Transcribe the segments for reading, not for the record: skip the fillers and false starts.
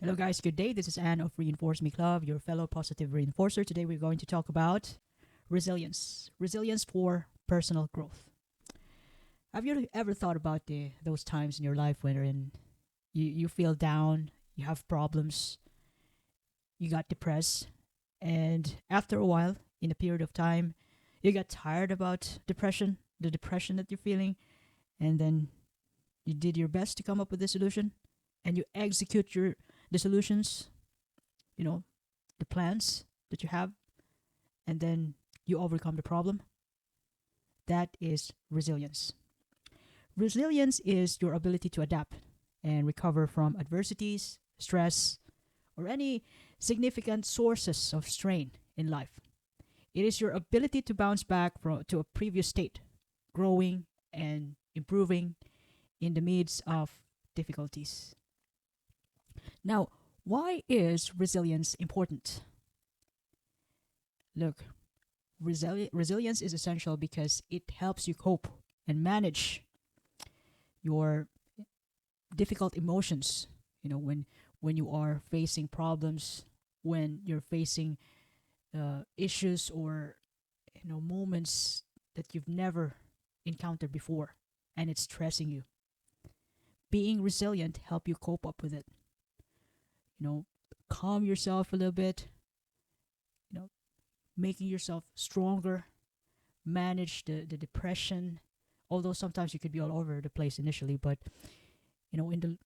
Hello, guys. Good day. This is Anne of Reinforce Me Club, your fellow positive reinforcer. Today, we're going to talk about resilience. Resilience for personal growth. Have you ever thought about those times in your life when you feel down, you have problems, you got depressed, and after a while, in a period of time, you got tired about depression, the depression that you're feeling, and then you did your best to come up with a solution, and you execute the solutions, you know, the plans that you have, and then you overcome the problem. That is resilience. Resilience is your ability to adapt and recover from adversities, stress, or any significant sources of strain in life. It is your ability to bounce back to a previous state, growing and improving in the midst of difficulties. Now, why is resilience important? Look, resilience is essential because it helps you cope and manage your difficult emotions. When you are facing problems, when you're facing issues or moments that you've never encountered before, and it's stressing you. Being resilient help you cope up with it. You know, calm yourself a little bit. You know, making yourself stronger, manage the depression. Although sometimes you could be all over the place initially, but in the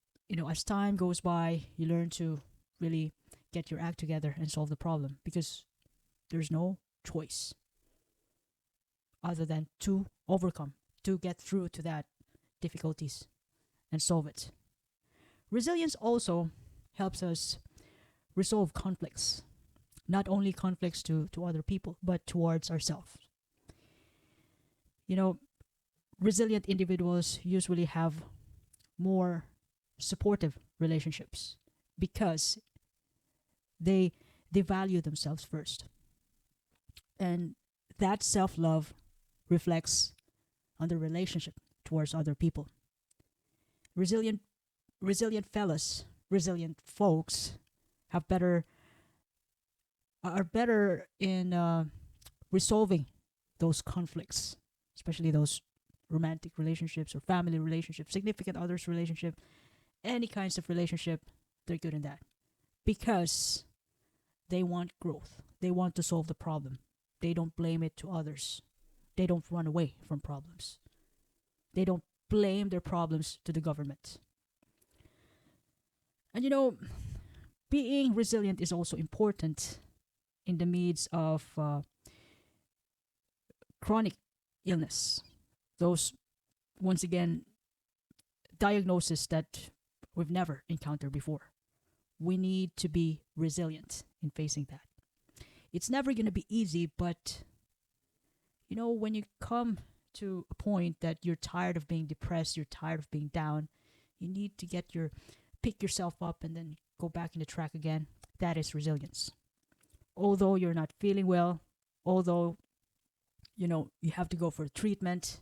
as time goes by, you learn to really get your act together and solve the problem because there's no choice other than to overcome, to get through to that difficulties and solve it. Resilience also helps us resolve conflicts, not only conflicts to other people, but towards ourselves. You know, resilient individuals usually have more supportive relationships because they they value themselves first. And that self-love reflects on the relationship towards other people. Resilient resilient fellas, resilient folks have better are better in resolving those conflicts, especially those romantic relationships or family relationships, significant others relationship, any kinds of relationship. They're good in that because they want growth. They want to solve the problem. They don't blame it to others. They don't run away from problems. They don't blame their problems to the government. And being resilient is also important in the midst of chronic illness. Those, once again, diagnoses that we've never encountered before. We need to be resilient in facing that. It's never going to be easy, but when you come to a point that you're tired of being depressed, you're tired of being down, you need to pick yourself up and then go back in the track again. That is resilience. Although you're not feeling well, although you have to go for treatment,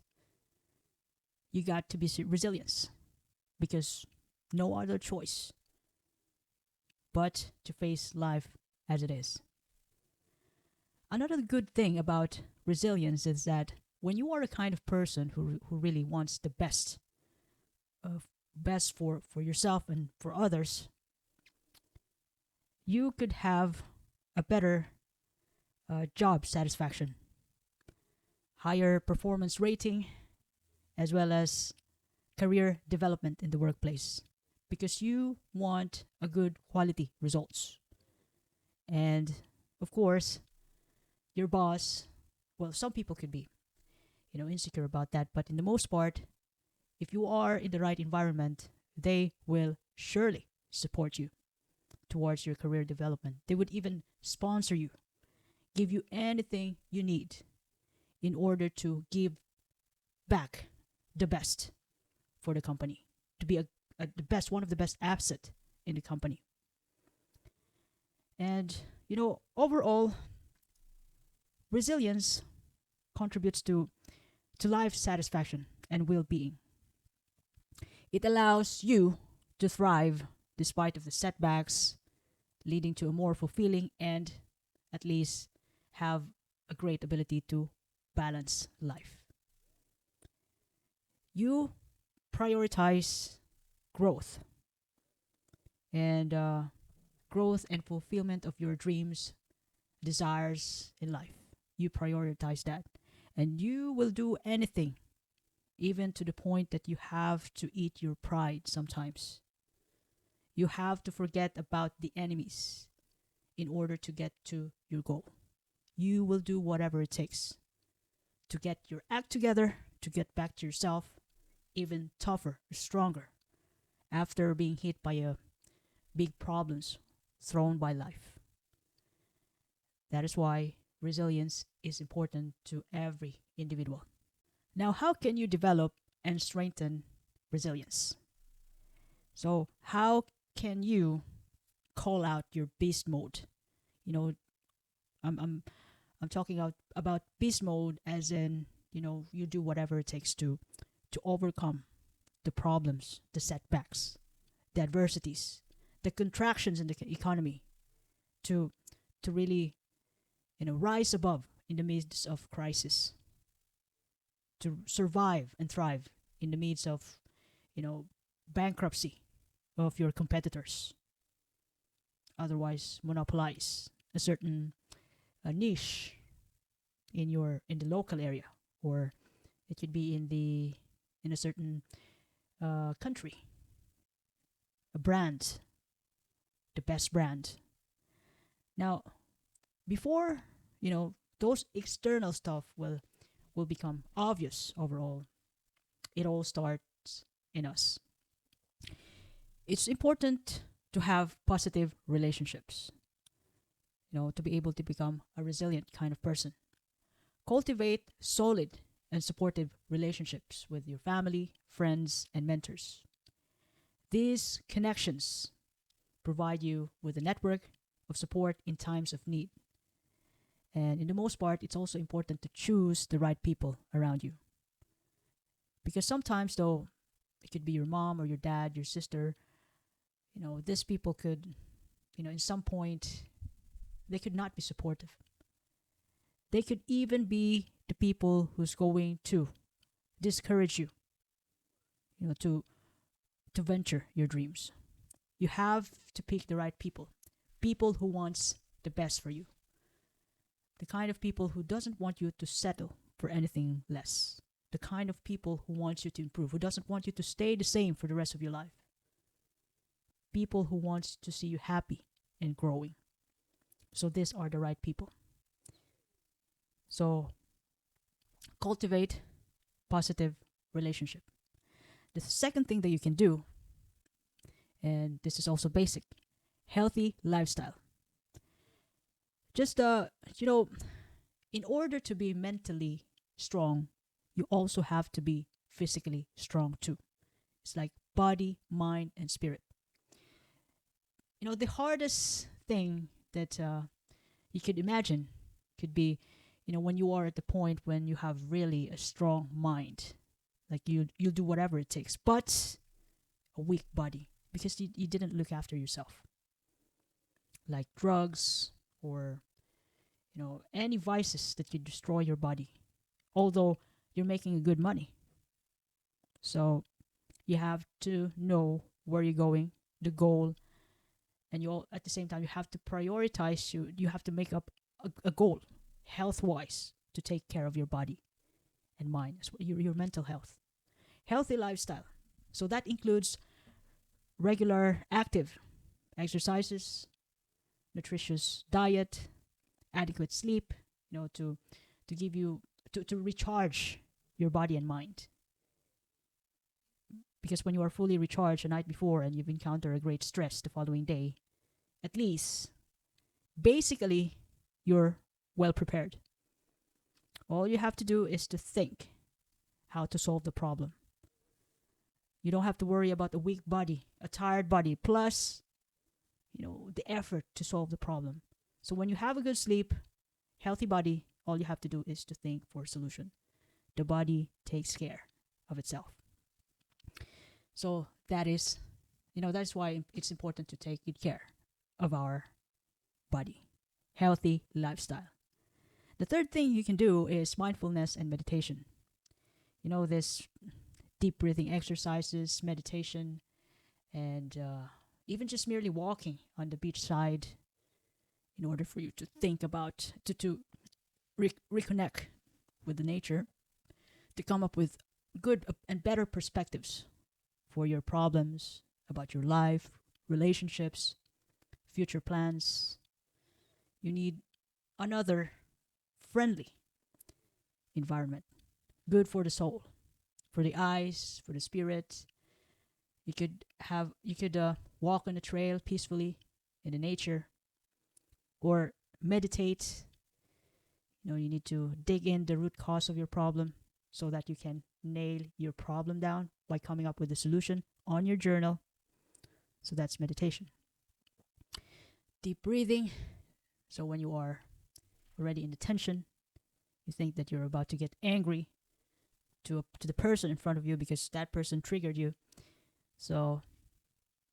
you got to be resilient because no other choice but to face life as it is. Another good thing about resilience is that when you are a kind of person who really wants the best for yourself and for others, you could have a better job satisfaction, higher performance rating, as well as career development in the workplace because you want a good quality results. And of course, your boss, well, some people could be, insecure about that, but in the most part, if you are in the right environment, they will surely support you towards your career development. They would even sponsor you, give you anything you need in order to give back the best for the company, to be the best, one of the best asset in the company. And overall, resilience contributes to life satisfaction and well-being. It allows you to thrive despite of the setbacks, leading to a more fulfilling and at least have a great ability to balance life. You prioritize growth and growth and fulfillment of your dreams, desires in life. You prioritize that, and you will do anything, even to the point that you have to eat your pride sometimes. You have to forget about the enemies in order to get to your goal. You will do whatever it takes to get your act together, to get back to yourself, even tougher, stronger, after being hit by a big problems thrown by life. That is why resilience is important to every individual. Now, how can you develop and strengthen resilience? So, how can you call out your beast mode? You know, I'm I'm I'm talking about beast mode as in, you do whatever it takes to overcome the problems, the setbacks, the adversities, the contractions in the economy, to really, rise above in the midst of crisis, to survive and thrive in the midst of, you know, bankruptcy of your competitors, otherwise monopolize a certain niche in the local area, or it could be in a certain country, a brand, the best brand. Now, before, those external stuff will become obvious overall, it all starts in us. It's important to have positive relationships, to be able to become a resilient kind of person. Cultivate solid and supportive relationships with your family, friends, and mentors. These connections provide you with a network of support in times of need. And in the most part, it's also important to choose the right people around you. Because sometimes, though, it could be your mom or your dad, your sister, these people could, in some point, they could not be supportive. They could even be the people who's going to discourage you, to venture your dreams. You have to pick the right people who wants the best for you, the kind of people who doesn't want you to settle for anything less, the kind of people who wants you to improve, who doesn't want you to stay the same for the rest of your life, people who wants to see you happy and growing. So these are the right people. So cultivate positive relationship. The second thing that you can do, and this is also basic, healthy lifestyle. Just in order to be mentally strong, you also have to be physically strong too. It's like body, mind, and spirit. The hardest thing that you could imagine could be, when you are at the point when you have really a strong mind, like you'll do whatever it takes, but a weak body because you didn't look after yourself, like drugs or any vices that could destroy your body, although you're making a good money. So you have to know where you're going, the goal, and at the same time you have to prioritize. You have to make up a goal, health wise, to take care of your body and mind, as well, your mental health. Healthy lifestyle. So that includes regular active exercises, nutritious diet, adequate sleep, to give you to recharge your body and mind. Because when you are fully recharged the night before and you've encountered a great stress the following day, at least basically you're well prepared. All you have to do is to think how to solve the problem. You don't have to worry about a weak body, a tired body, plus, the effort to solve the problem. So when you have a good sleep, healthy body, all you have to do is to think for a solution. The body takes care of itself. So that is That's why it's important to take good care of our body. Healthy lifestyle. The third thing you can do is mindfulness and meditation. This deep breathing exercises, meditation, and even just merely walking on the beach side in order for you to think about, to reconnect with the nature, to come up with good and better perspectives for your problems, about your life, relationships, future plans. You need another friendly environment, good for the soul, for the eyes, for the spirit. You could walk on the trail peacefully in the nature, or meditate. You need to dig in the root cause of your problem so that you can nail your problem down by coming up with a solution on your journal. So that's meditation. Deep breathing. So when you are already in the tension, you think that you're about to get angry to the person in front of you because that person triggered you. So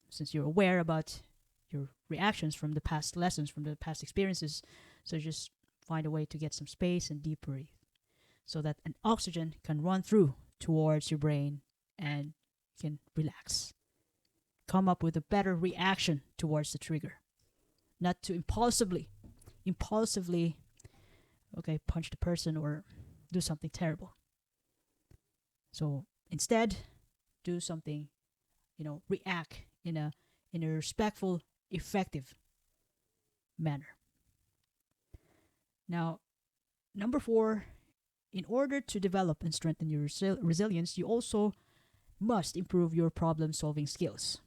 since you're aware about your reactions from the past lessons, from the past experiences, so just find a way to get some space and deep breathe so that an oxygen can run through towards your brain and you can relax. Come up with a better reaction towards the trigger. Not to impulsively, okay, punch the person or do something terrible. So instead, do something, react in a respectful, effective manner. Now, number 4, in order to develop and strengthen your resilience, you also must improve your problem solving skills.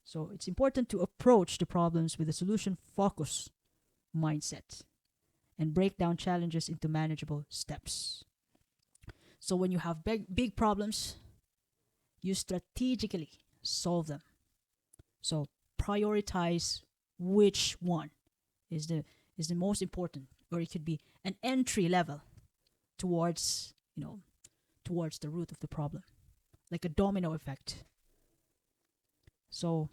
So it's important to approach the problems with a solution focus mindset and break down challenges into manageable steps. So when you have big problems, you strategically solve them. So prioritize which one is the most important, or it could be an entry level towards towards the root of the problem, like a domino effect. So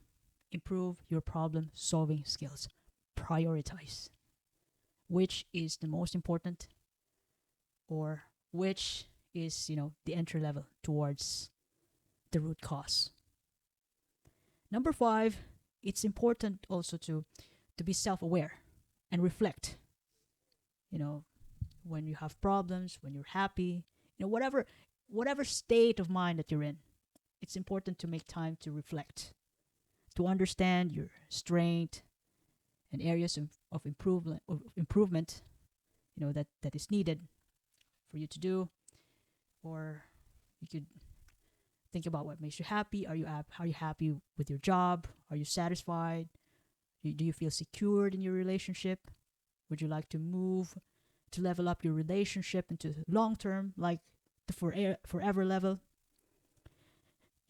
improve your problem solving skills. Prioritize which is the most important, or which is the entry level towards the root cause. Number 5, it's important also to be self-aware and reflect. When you have problems, when you're happy, whatever state of mind that you're in, it's important to make time to reflect, to understand your strength and areas of improvement, that is needed for you to do. Or you could think about what makes you happy. Are you happy with your job? Are you satisfied? Do you feel secured in your relationship? Would you like to move to level up your relationship into long term, like the forever level?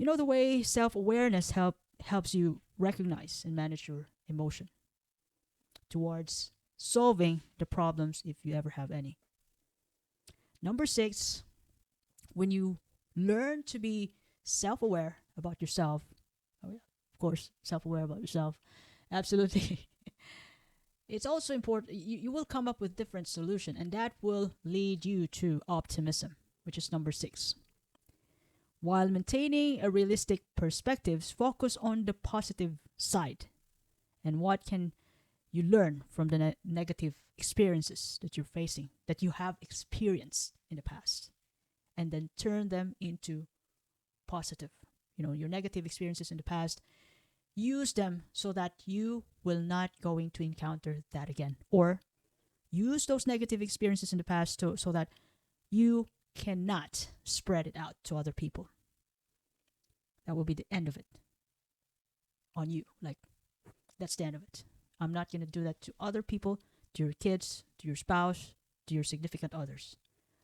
The way self-awareness helps you recognize and manage your emotion towards solving the problems if you ever have any. Number 6, when you learn to be self-aware about yourself, oh yeah, of course, self-aware about yourself, absolutely. It's also important, you will come up with different solution, and that will lead you to optimism, which is number 6. While maintaining a realistic perspective, focus on the positive side and what can you learn from the negative experiences that you're facing, that you have experienced in the past, and then turn them into positive. Your negative experiences in the past, use them so that you will not going to encounter that again, or use those negative experiences in the past so that you cannot spread it out to other people. That will be the end of it on you. Like, that's the end of it. I'm not going to do that to other people, to your kids, to your spouse, to your significant others.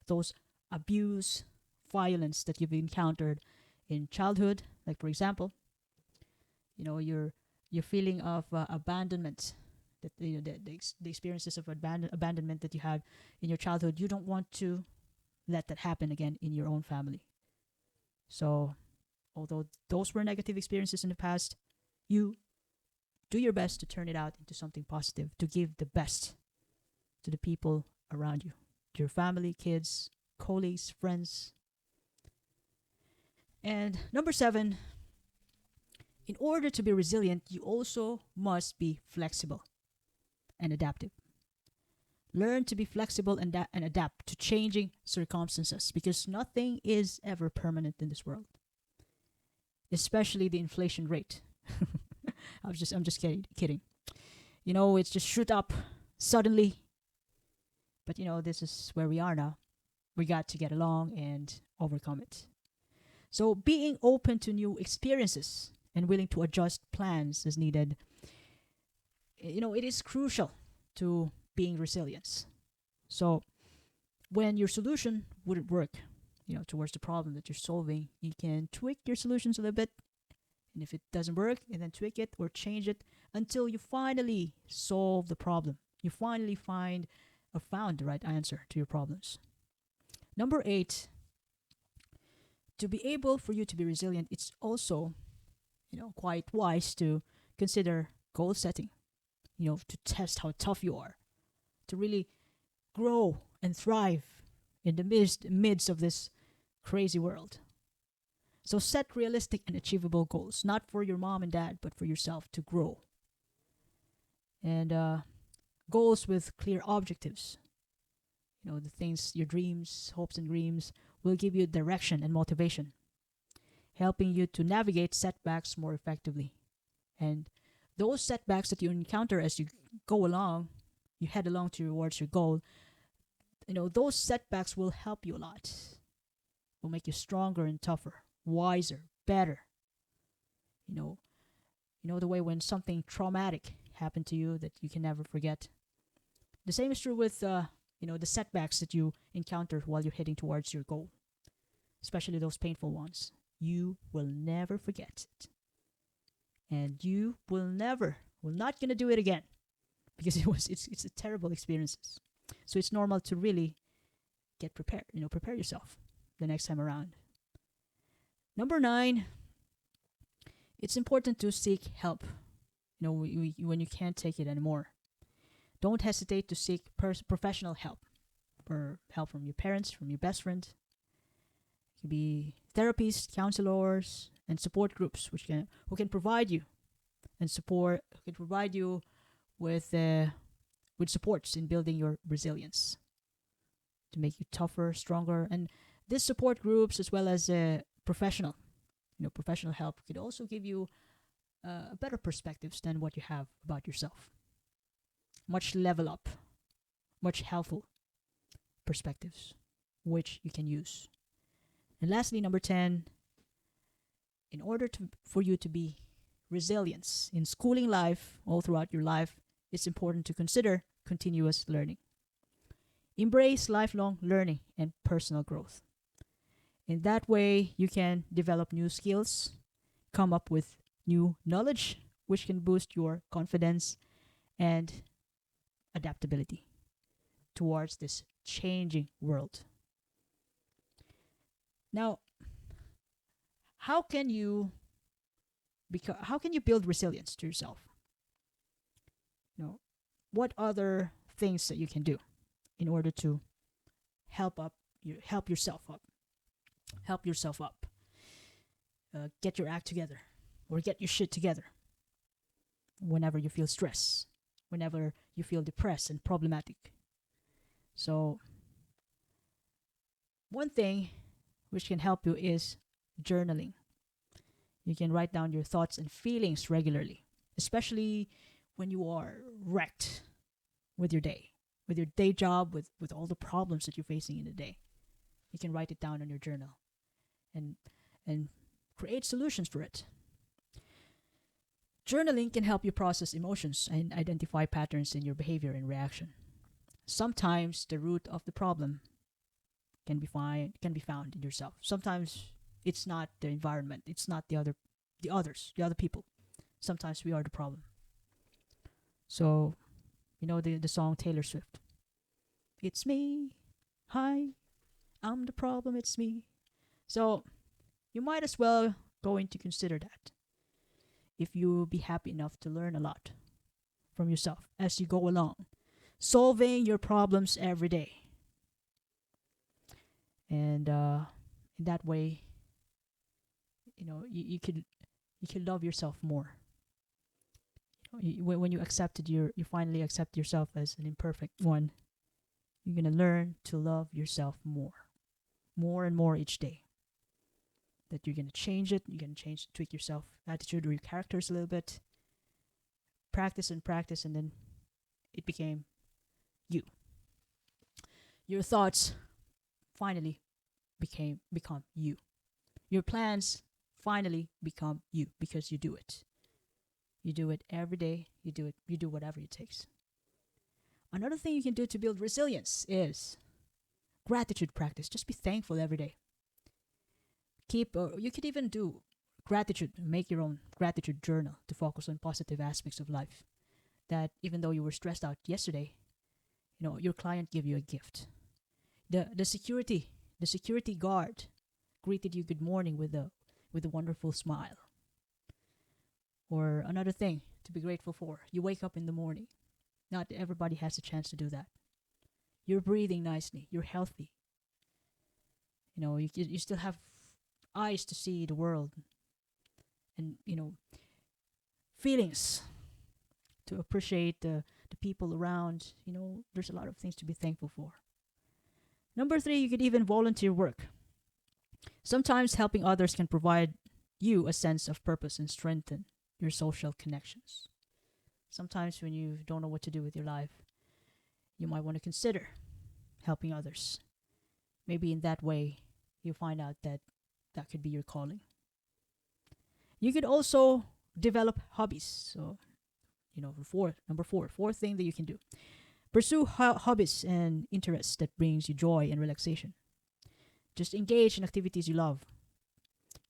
Those abuse, violence that you've encountered in childhood, like for example, your feeling of abandonment, that the experiences of abandonment that you had in your childhood, you don't want to let that happen again in your own family. So Although those were negative experiences in the past, you do your best to turn it out into something positive, to give the best to the people around you, to your family, kids, colleagues, friends. And number 7, in order to be resilient, you also must be flexible and adaptive. Learn to be flexible and adapt to changing circumstances because nothing is ever permanent in this world, especially the inflation rate. I'm just kidding. It's just shoot up suddenly. But this is where we are now. We got to get along and overcome it. So being open to new experiences and willing to adjust plans as needed, it is crucial to being resilient. So when your solution wouldn't work, towards the problem that you're solving, you can tweak your solutions a little bit. And if it doesn't work, and then tweak it or change it until you finally solve the problem. You finally find or found the right answer to your problems. Number 8, to be able for you to be resilient, it's also, quite wise to consider goal setting, to test how tough you are, to really grow and thrive in the midst of this crazy world. So set realistic and achievable goals, not for your mom and dad, but for yourself to grow. And goals with clear objectives. The things, your dreams, hopes, and dreams will give you direction and motivation, helping you to navigate setbacks more effectively. And those setbacks that you encounter as you go along, you head along towards your goal, those setbacks will help you a lot, will make you stronger and tougher, wiser, better. The way when something traumatic happened to you that you can never forget. The same is true with the setbacks that you encounter while you're heading towards your goal, especially those painful ones. You will never forget it, and you will not gonna do it again, because it's a terrible experiences. So it's normal to really get prepared. Prepare yourself the next time around. Number 9, it's important to seek help. When you can't take it anymore, don't hesitate to seek professional help, or help from your parents, from your best friend. It could be therapists, counselors, and support groups, who can provide you with supports in building your resilience to make you tougher, stronger. And these support groups, as well as professional help, could also give you better perspectives than what you have about yourself. Much level up, much helpful perspectives, which you can use. And lastly, number 10, in order for you to be resilient in schooling life, all throughout your life, it's important to consider continuous learning. Embrace lifelong learning and personal growth. In that way, you can develop new skills, come up with new knowledge, which can boost your confidence and adaptability towards this changing world. Now, how can you build resilience to yourself? What other things that you can do in order to help yourself up, get your act together, or get your shit together whenever you feel stress, whenever you feel depressed and problematic. So one thing which can help you is journaling. You can write down your thoughts and feelings regularly, especially when you are wrecked with your day job, with all the problems that you're facing in the day. You can write it down on your journal and create solutions for it. Journaling can help you process emotions and identify patterns in your behavior and reaction. Sometimes the root of the problem can be found in yourself. Sometimes it's not the environment, it's not the other people. Sometimes we are the problem. So, the song Taylor Swift. It's me. Hi. I'm the problem. It's me. So, you might as well going to consider that if you be happy enough to learn a lot from yourself as you go along, solving your problems every day. And in that way, you could love yourself more. When you you finally accept yourself as an imperfect one, you're gonna learn to love yourself more and more each day. That you're gonna change it. You're gonna tweak yourself attitude or your characters a little bit. Practice and practice, and then it became you. Your thoughts finally become you. Your plans finally become you because you do it. You do it every day. You do whatever it takes. Another thing you can do to build resilience is gratitude practice. Just be thankful every day. You could even do gratitude. Make your own gratitude journal to focus on positive aspects of life. That even though you were stressed out yesterday, your client gave you a gift. The security guard greeted you good morning with a wonderful smile. Or another thing to be grateful for, you wake up in the morning. Not everybody has a chance to do that. You're breathing nicely. You're healthy. You still have eyes to see the world, and feelings to appreciate the people around. There's a lot of things to be thankful for. Number 3, you could even volunteer work. Sometimes helping others can provide you a sense of purpose and strengthen your social connections. Sometimes when you don't know what to do with your life, you might want to consider helping others. Maybe in that way, you find out that could be your calling. You could also develop hobbies. So, fourth thing that you can do. Pursue hobbies and interests that brings you joy and relaxation. Just engage in activities you love.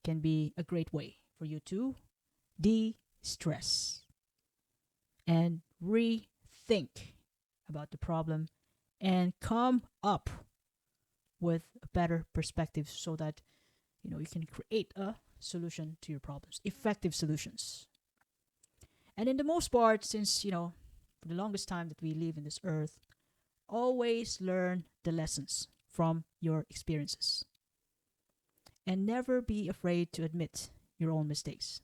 Can be a great way for you to de-stress and rethink about the problem and come up with a better perspective so that you can create a solution to your problems, effective solutions. And in the most part, since for the longest time that we live in this earth, always learn the lessons from your experiences and never be afraid to admit your own mistakes.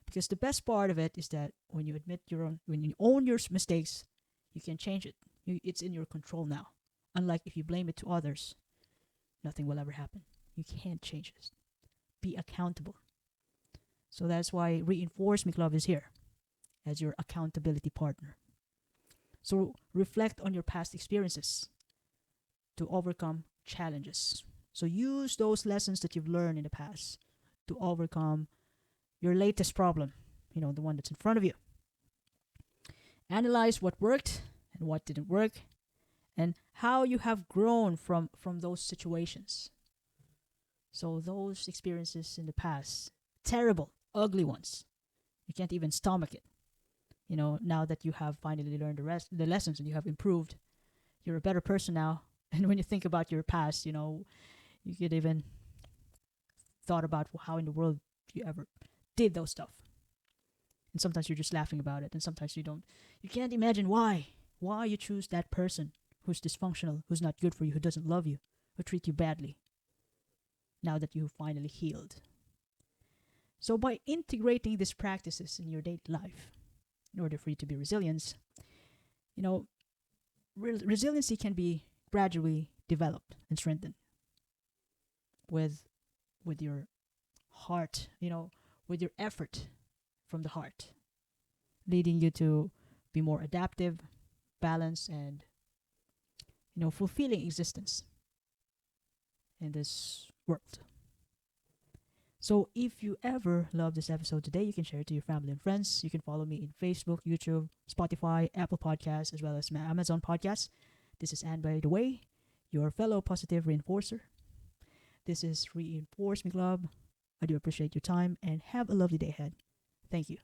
Because the best part of it is that when you own your mistakes, you can change it. It's in your control now. Unlike if you blame it to others, nothing will ever happen. You can't change it. Be accountable. So that's why Reinforce Me Club is here as your accountability partner. So reflect on your past experiences to overcome challenges. So use those lessons that you've learned in the past to overcome your latest problem, the one that's in front of you. Analyze what worked and what didn't work and how you have grown from those situations. So those experiences in the past, terrible, ugly ones, you can't even stomach it. Now that you have finally learned the lessons and you have improved, you're a better person now. And when you think about your past, you could even thought about how in the world you ever did those stuff. And sometimes you're just laughing about it, and sometimes you don't. You can't imagine why you choose that person who's dysfunctional, who's not good for you, who doesn't love you, who treat you badly. Now that you've finally healed. So by integrating these practices in your daily life, in order for you to be resilient, resiliency can be gradually developed and strengthened with your heart, with your effort from the heart, leading you to be more adaptive, balanced, and fulfilling existence in this world. So if you ever love this episode today, you can share it to your family and friends. You can follow me in Facebook, YouTube, Spotify, Apple Podcasts, as well as my Amazon Podcasts. This is Anne, by the way, your fellow positive reinforcer. This is Reinforce Me Club. I do appreciate your time and have a lovely day ahead. Thank you.